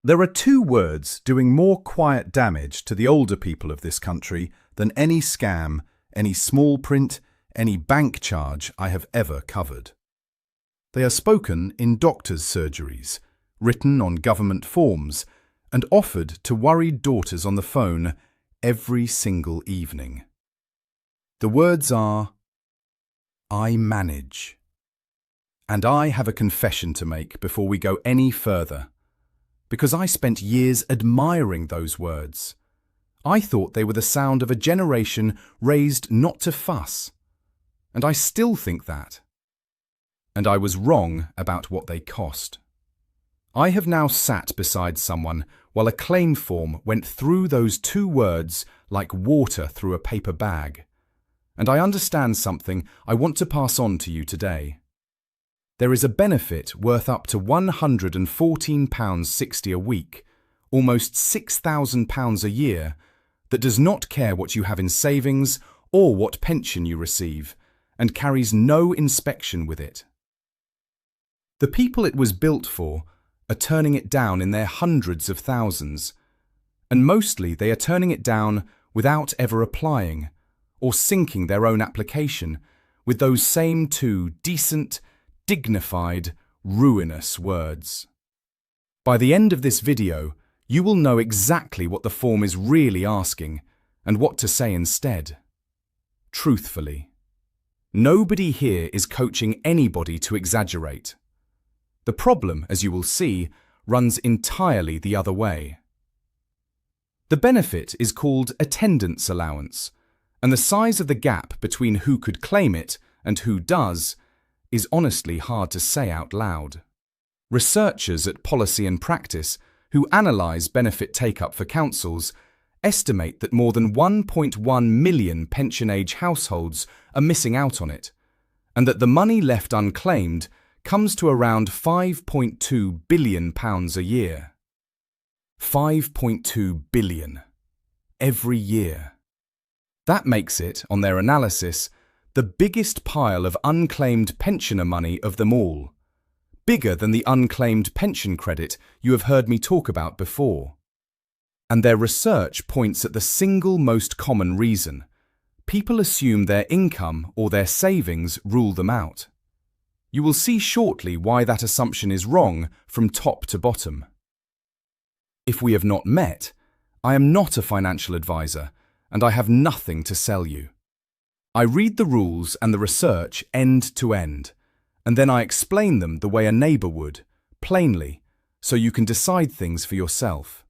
There are two words doing more quiet damage to the older people of this country than any scam, any small print, any bank charge I have ever covered. They are spoken in doctors' surgeries, written on government forms, and offered to worried daughters on the phone every single evening. The words are, "I manage." And I have a confession to make before we go any further, because I spent years admiring those words. I thought they were the sound of a generation raised not to fuss, and I still think that. And I was wrong about what they cost. I have now sat beside someone while a claim form went through those two words like water through a paper bag, and I understand something I want to pass on to you today. There is a benefit worth up to £114.60 a week, almost £6,000 a year, that does not care what you have in savings or what pension you receive, and carries no inspection with it. The people it was built for are turning it down in their hundreds of thousands, and mostly they are turning it down without ever applying, or syncing their own application with those same two decent, dignified, ruinous words. By the end of this video, you will know exactly what the form is really asking and what to say instead. Truthfully, nobody here is coaching anybody to exaggerate. The problem, as you will see, runs entirely the other way. The benefit is called attendance allowance, and the size of the gap between who could claim it and who does is honestly hard to say out loud. Researchers at Policy and Practice, who analyse benefit take-up for councils, estimate that more than 1.1 million pension-age households are missing out on it, and that the money left unclaimed comes to around £5.2 billion a year. £5.2 billion. Every year. That makes it, on their analysis, the biggest pile of unclaimed pensioner money of them all, bigger than the unclaimed pension credit you have heard me talk about before. And their research points at the single most common reason. People assume their income or their savings rule them out. You will see shortly why that assumption is wrong from top to bottom. If we have not met, I am not a financial advisor, and I have nothing to sell you. I read the rules and the research end to end, and then I explain them the way a neighbour would, plainly, so you can decide things for yourself.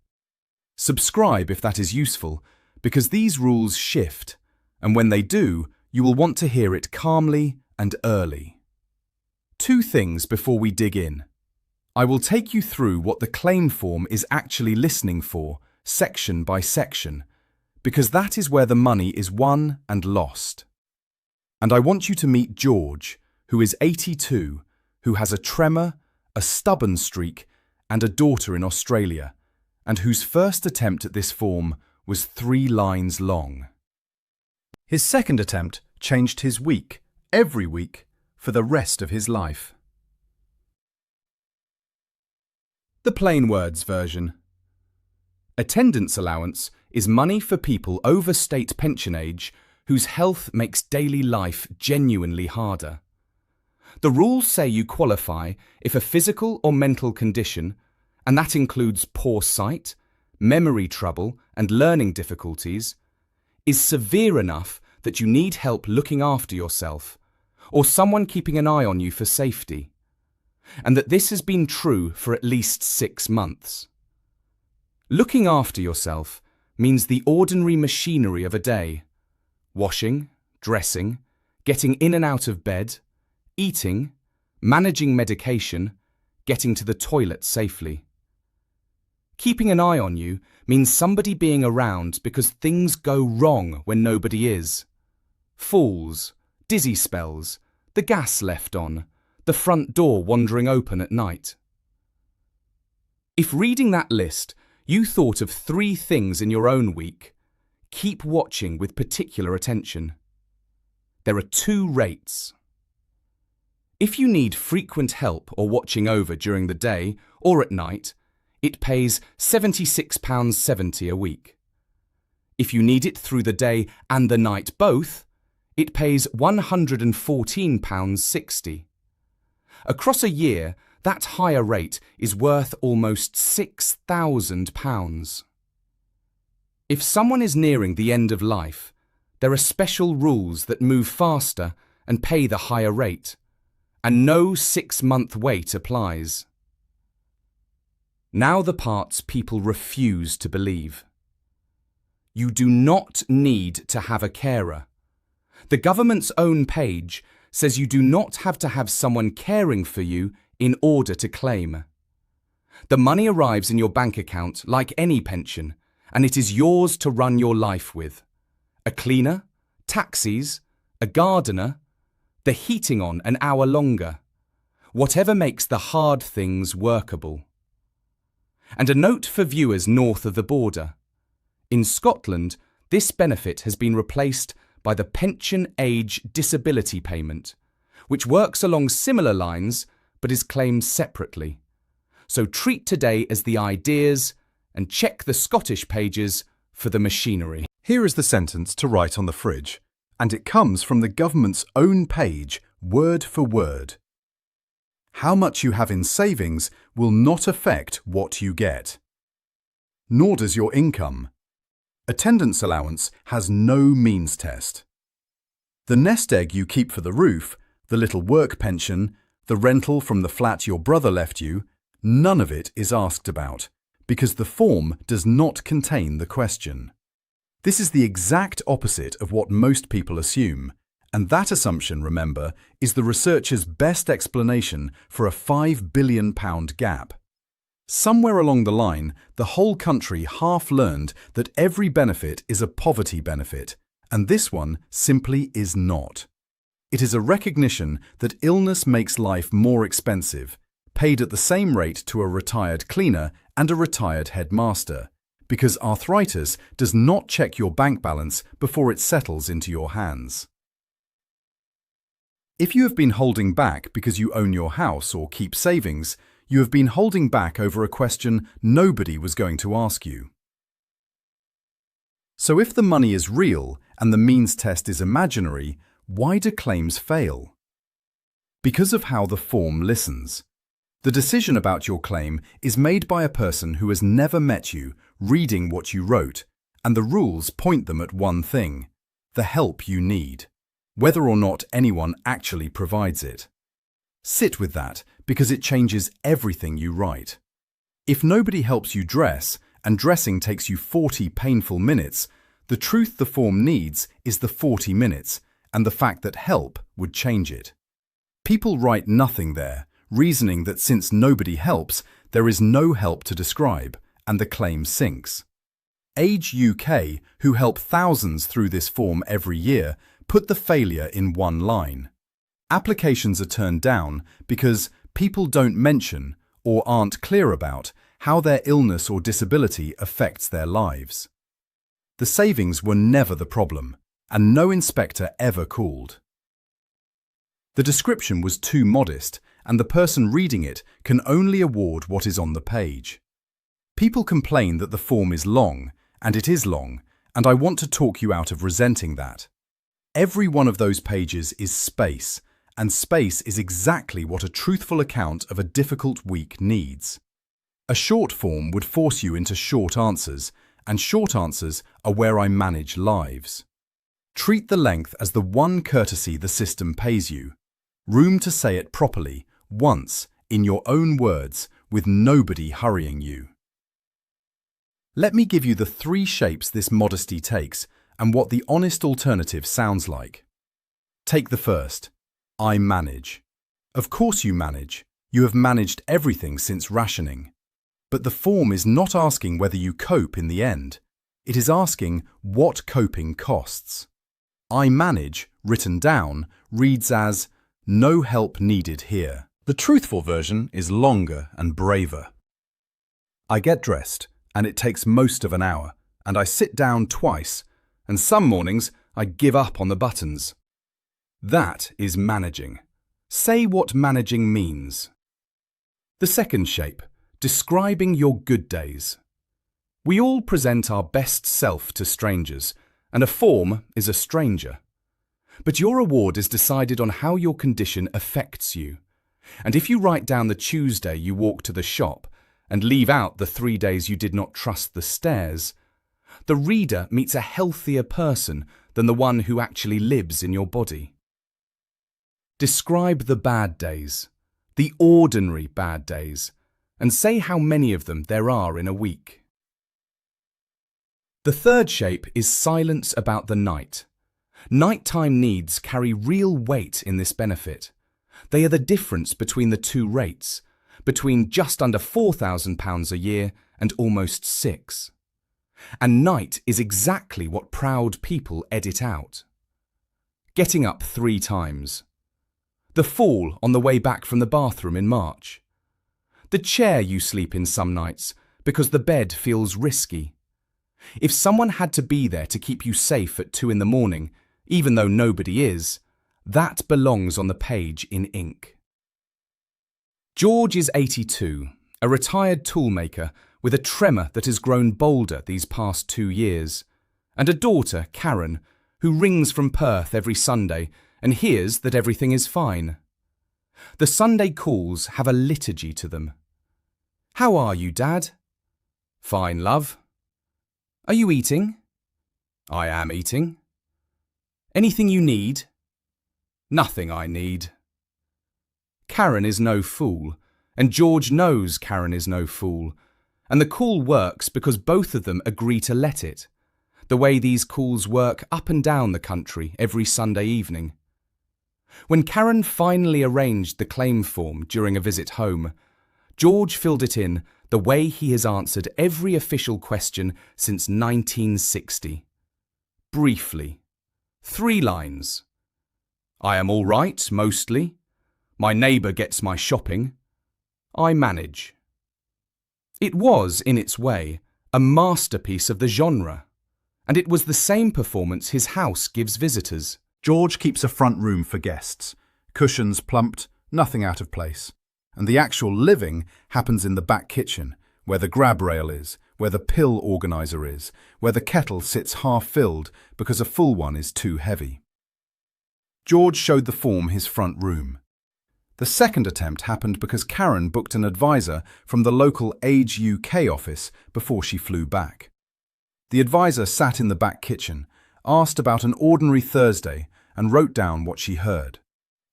Subscribe if that is useful, because these rules shift, and when they do, you will want to hear it calmly and early. Two things before we dig in. I will take you through what the claim form is actually listening for, section by section, because that is where the money is won and lost. And I want you to meet George, who is 82, who has a tremor, a stubborn streak, and a daughter in Australia, and whose first attempt at this form was 3 lines long. His second attempt changed his week, every week, for the rest of his life. The plain words version. Attendance allowance is money for people over state pension age whose health makes daily life genuinely harder. The rules say you qualify if a physical or mental condition, and that includes poor sight, memory trouble, and learning difficulties, is severe enough that you need help looking after yourself, or someone keeping an eye on you for safety, and that this has been true for at least 6 months. Looking after yourself means the ordinary machinery of a day: washing, dressing, getting in and out of bed, eating, managing medication, getting to the toilet safely. Keeping an eye on you means somebody being around because things go wrong when nobody is. Falls, dizzy spells, the gas left on, the front door wandering open at night. If reading that list you thought of 3 things in your own week, keep watching with particular attention. There are 2 rates. If you need frequent help or watching over during the day or at night, it pays £76.70 a week. If you need it through the day and the night both, it pays £114.60. Across a year, that higher rate is worth almost £6,000. If someone is nearing the end of life, there are special rules that move faster and pay the higher rate, and no 6-month wait applies. Now the parts people refuse to believe. You do not need to have a carer. The government's own page says you do not have to have someone caring for you in order to claim. The money arrives in your bank account like any pension, and it is yours to run your life with. A cleaner, taxis, a gardener, the heating on an hour longer. Whatever makes the hard things workable. And a note for viewers north of the border. In Scotland, this benefit has been replaced by the Pension Age Disability Payment, which works along similar lines but is claimed separately. So treat today as the ideas and check the Scottish pages for the machinery. Here is the sentence to write on the fridge, and it comes from the government's own page, word for word. How much you have in savings will not affect what you get. Nor does your income. Attendance allowance has no means test. The nest egg you keep for the roof, the little work pension, the rental from the flat your brother left you, none of it is asked about, because the form does not contain the question. This is the exact opposite of what most people assume, and that assumption, remember, is the researchers' best explanation for a £5 billion gap. Somewhere along the line, the whole country half learned that every benefit is a poverty benefit, and this one simply is not. It is a recognition that illness makes life more expensive, paid at the same rate to a retired cleaner and a retired headmaster, because arthritis does not check your bank balance before it settles into your hands. If you have been holding back because you own your house or keep savings, you have been holding back over a question nobody was going to ask you. So if the money is real and the means test is imaginary, why do claims fail? Because of how the form listens. The decision about your claim is made by a person who has never met you, reading what you wrote, and the rules point them at one thing: the help you need, whether or not anyone actually provides it. Sit with that, because it changes everything you write. If nobody helps you dress, and dressing takes you 40 painful minutes, the truth the form needs is the 40 minutes, and the fact that help would change it. People write nothing there, reasoning that since nobody helps, there is no help to describe, and the claim sinks. Age UK, who help thousands through this form every year, put the failure in one line. Applications are turned down because people don't mention or aren't clear about how their illness or disability affects their lives. The savings were never the problem, and no inspector ever called. The description was too modest, and the person reading it can only award what is on the page. People complain that the form is long, and it is long, and I want to talk you out of resenting that. Every one of those pages is space, and space is exactly what a truthful account of a difficult week needs. A short form would force you into short answers, and short answers are where I manage lives. Treat the length as the one courtesy the system pays you. Room to say it properly, once, in your own words, with nobody hurrying you. Let me give you the 3 shapes this modesty takes and what the honest alternative sounds like. Take the first. I manage. Of course you manage. You have managed everything since rationing. But the form is not asking whether you cope in the end. It is asking what coping costs. I manage, written down, reads as no help needed here. The truthful version is longer and braver. I get dressed, and it takes most of an hour, and I sit down twice, and some mornings I give up on the buttons. That is managing. Say what managing means. The second shape, Describing your good days. We all present our best self to strangers, and a form is a stranger. But your award is decided on how your condition affects you. And if you write down the Tuesday you walk to the shop and leave out the 3 days you did not trust the stairs, the reader meets a healthier person than the one who actually lives in your body. Describe the bad days, the ordinary bad days, and say how many of them there are in a week. The third shape is silence about the night. Nighttime needs carry real weight in this benefit. They are the difference between the two rates, between just under £4,000 a year and almost £6,000. And night is exactly what proud people edit out. Getting up 3 times. The fall on the way back from the bathroom in March. The chair you sleep in some nights because the bed feels risky. If someone had to be there to keep you safe at 2 in the morning, even though nobody is, that belongs on the page in ink. George is 82, a retired toolmaker with a tremor that has grown bolder these past 2 years, and a daughter, Karen, who rings from Perth every Sunday and hears that everything is fine. The Sunday calls have a liturgy to them. "How are you, Dad?" "Fine, love." "Are you eating?" "I am eating." "Anything you need?" "Nothing I need." Karen is no fool, and George knows Karen is no fool, and the call works because both of them agree to let it, the way these calls work up and down the country every Sunday evening. When Karen finally arranged the claim form during a visit home, George filled it in the way he has answered every official question since 1960. Briefly. 3 lines. "I am all right, mostly. My neighbour gets my shopping. I manage." It was, in its way, a masterpiece of the genre, and it was the same performance his house gives visitors. George keeps a front room for guests. Cushions plumped, nothing out of place. And the actual living happens in the back kitchen, where the grab rail is, where the pill organiser is, where the kettle sits half-filled because a full one is too heavy. George showed the form his front room. The second attempt happened because Karen booked an advisor from the local Age UK office before she flew back. The advisor sat in the back kitchen, asked about an ordinary Thursday, and wrote down what she heard.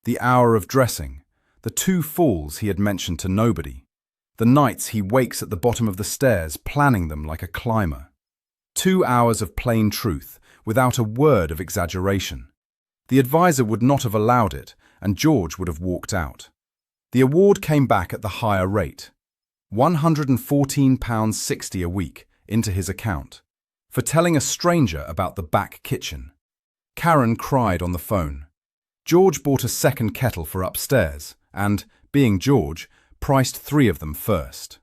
The hour of dressing, the 2 falls he had mentioned to nobody, the nights he wakes at the bottom of the stairs planning them like a climber. 2 hours of plain truth, without a word of exaggeration. The advisor would not have allowed it, and George would have walked out. The award came back at the higher rate, £114.60 a week, into his account, for telling a stranger about the back kitchen. Karen cried on the phone. George bought a second kettle for upstairs and, being George, priced 3 of them first.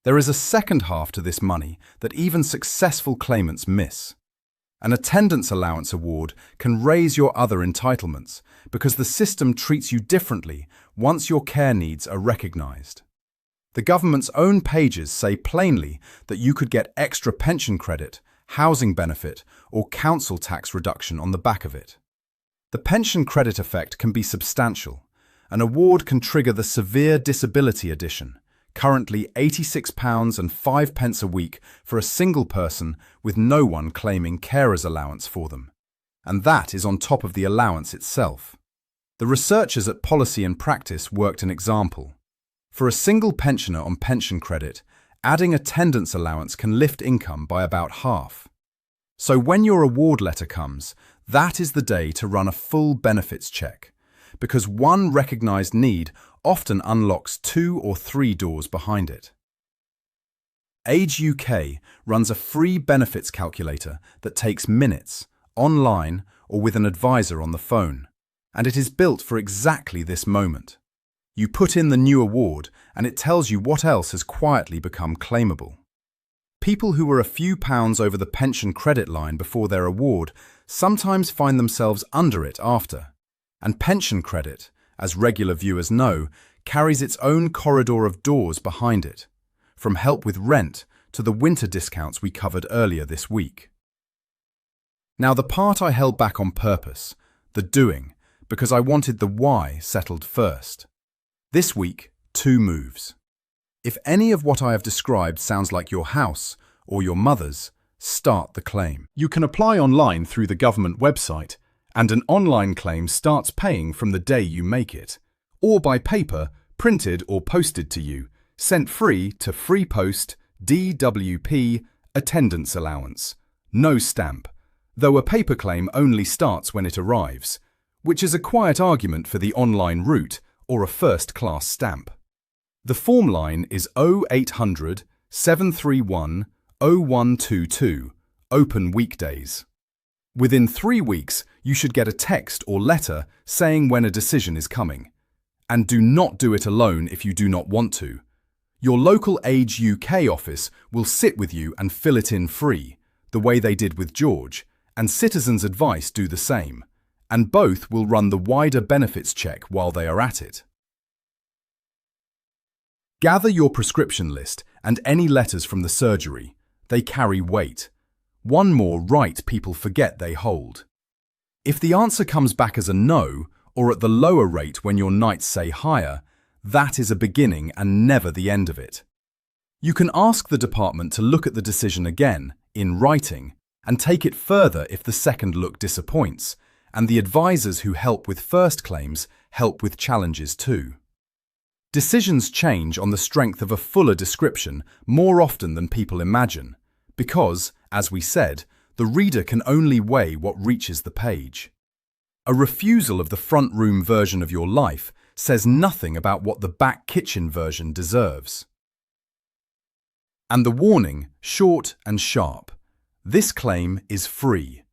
There is a second half to this money that even successful claimants miss. An attendance allowance award can raise your other entitlements because the system treats you differently once your care needs are recognised. The government's own pages say plainly that you could get extra pension credit, housing benefit, or council tax reduction on the back of it. The pension credit effect can be substantial. An award can trigger the Severe Disability Edition, currently £86.05 a week for a single person with no one claiming carer's allowance for them. And that is on top of the allowance itself. The researchers at Policy and Practice worked an example. For a single pensioner on pension credit, adding attendance allowance can lift income by about half. So when your award letter comes, that is the day to run a full benefits check, because one recognised need often unlocks 2 or 3 doors behind it. Age UK runs a free benefits calculator that takes minutes, online or with an advisor on the phone, and it is built for exactly this moment. You put in the new award and it tells you what else has quietly become claimable. People who were a few pounds over the pension credit line before their award sometimes find themselves under it after, and pension credit, as regular viewers know, carries its own corridor of doors behind it, from help with rent to the winter discounts we covered earlier this week. Now, the part I held back on purpose, the doing, because I wanted the why settled first. This week, 2 moves. If any of what I have described sounds like your house or your mother's, start the claim. You can apply online through the government website, and an online claim starts paying from the day you make it, or by paper, printed or posted to you, sent free to Free Post, DWP, Attendance Allowance. No stamp, though a paper claim only starts when it arrives, which is a quiet argument for the online route or a first-class stamp. The form line is 0800 731 0122, open weekdays. Within 3 weeks, you should get a text or letter saying when a decision is coming. And do not do it alone if you do not want to. Your local Age UK office will sit with you and fill it in free, the way they did with George, and Citizens Advice do the same, and both will run the wider benefits check while they are at it. Gather your prescription list and any letters from the surgery. They carry weight. One more right people forget they hold. If the answer comes back as a no, or at the lower rate when your nights say higher, that is a beginning and never the end of it. You can ask the department to look at the decision again, in writing, and take it further if the second look disappoints, and the advisors who help with first claims help with challenges too. Decisions change on the strength of a fuller description more often than people imagine, because, as we said, the reader can only weigh what reaches the page. A refusal of the front room version of your life says nothing about what the back kitchen version deserves. And the warning, short and sharp. This claim is free.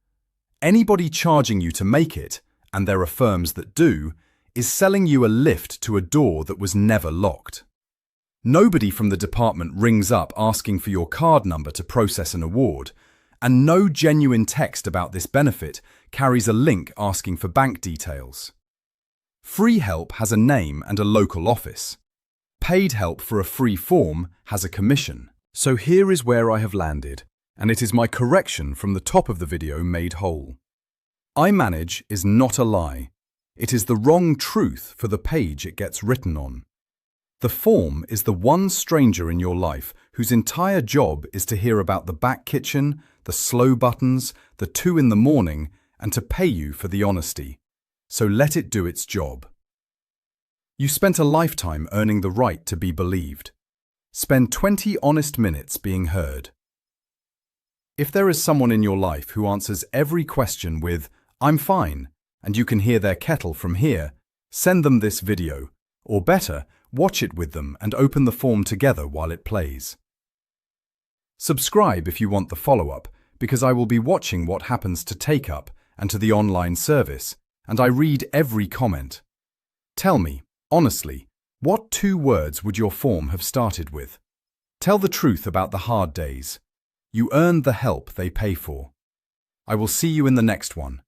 Anybody charging you to make it, and there are firms that do, is selling you a lift to a door that was never locked. Nobody from the department rings up asking for your card number to process an award, and no genuine text about this benefit carries a link asking for bank details. Free help has a name and a local office. Paid help for a free form has a commission. So here is where I have landed, and it is my correction from the top of the video made whole. I manage is not a lie. It is the wrong truth for the page it gets written on. The form is the one stranger in your life whose entire job is to hear about the back kitchen, the slow buttons, the 2 in the morning, and to pay you for the honesty. So let it do its job. You spent a lifetime earning the right to be believed. Spend 20 honest minutes being heard. If there is someone in your life who answers every question with, "I'm fine," and you can hear their kettle from here, send them this video, or better, watch it with them and open the form together while it plays. Subscribe if you want the follow-up, because I will be watching what happens to take-up and to the online service, and I read every comment. Tell me, honestly, what 2 words would your form have started with? Tell the truth about the hard days. You earned the help they pay for. I will see you in the next one.